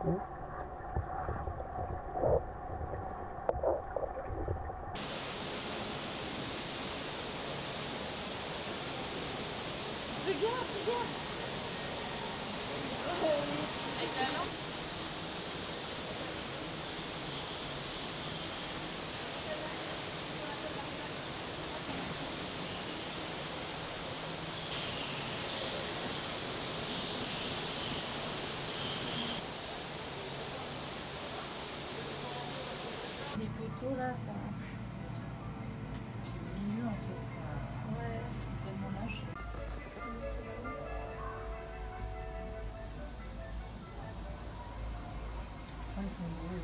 Regarde, regarde. Avec la lampe. Les poteaux là, ça. Puis le milieu en fait, ça. Ouais, c'est tellement lâche. Oh, ils sont beaux.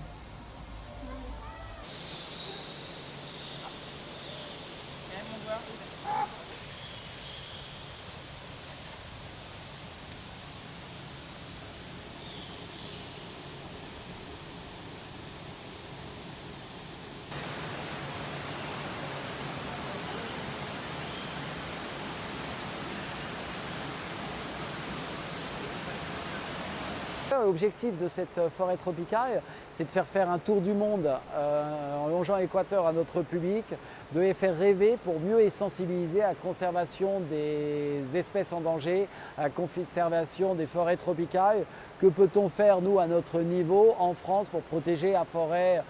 L'objectif de cette forêt tropicale, c'est de faire un tour du monde en longeant l'équateur à notre public, de les faire rêver pour mieux les sensibiliser à la conservation des espèces en danger, à la conservation des forêts tropicales. Que peut-on faire, nous, à notre niveau, en France, pour protéger la forêt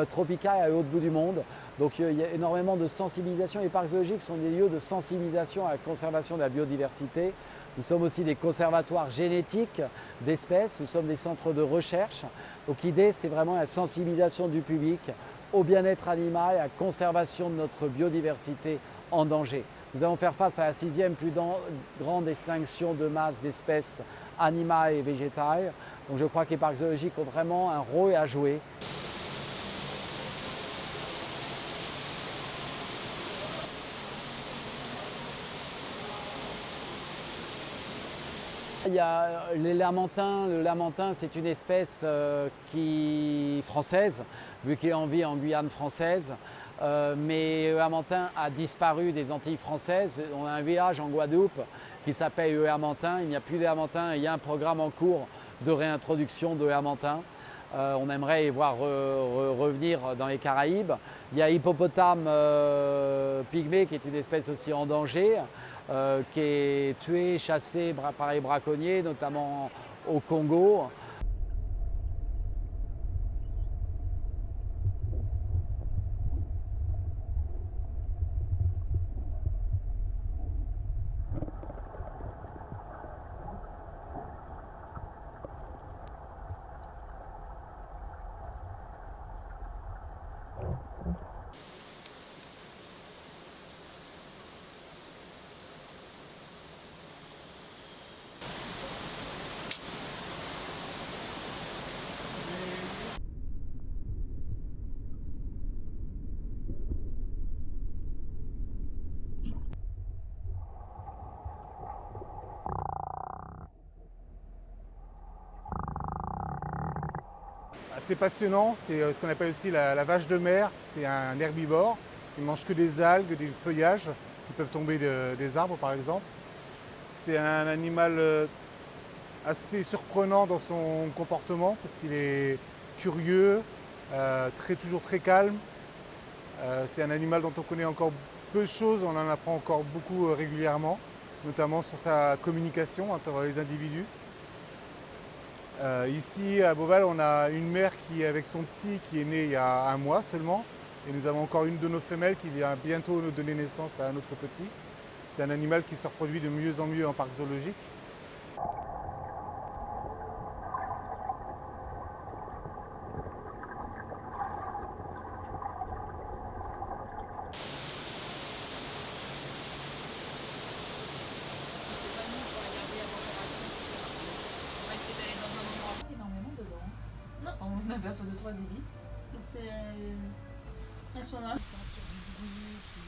tropicale à l'autre bout du monde? Donc il y a énormément de sensibilisation. Les parcs zoologiques sont des lieux de sensibilisation à la conservation de la biodiversité. Nous sommes aussi des conservatoires génétiques d'espèces, nous sommes des centres de recherche. Donc l'idée, c'est vraiment la sensibilisation du public au bien-être animal, à la conservation de notre biodiversité en danger. Nous allons faire face à la 6e plus grande extinction de masse d'espèces animales et végétales. Donc je crois que les parcs zoologiques ont vraiment un rôle à jouer. Il y a les lamantins. Le lamantin, c'est une espèce française, vu qu'il en vit en Guyane française. Mais le lamantin a disparu des Antilles françaises. On a un village en Guadeloupe qui s'appelle le lamantin. Il n'y a plus de lamantin. Il y a un programme en cours de réintroduction de lamantin. On aimerait les voir revenir dans les Caraïbes. Il y a hippopotame pygmée, qui est une espèce aussi en danger. Qui est tué, chassé par les braconniers, notamment au Congo. C'est passionnant, c'est ce qu'on appelle aussi la vache de mer, c'est un herbivore, il ne mange que des algues, des feuillages qui peuvent tomber des arbres par exemple. C'est un animal assez surprenant dans son comportement parce qu'il est curieux, toujours très calme. C'est un animal dont on connaît encore peu de choses, on en apprend encore beaucoup régulièrement, notamment sur sa communication entre les individus. Ici à Beauval, on a une mère qui est avec son petit qui est né il y a un mois seulement. Et nous avons encore une de nos femelles qui vient bientôt nous donner naissance à un autre petit. C'est un animal qui se reproduit de mieux en mieux en parc zoologique. On aperçoit 2-3 ibis. C'est à ce moment-là. À partir du bruit qui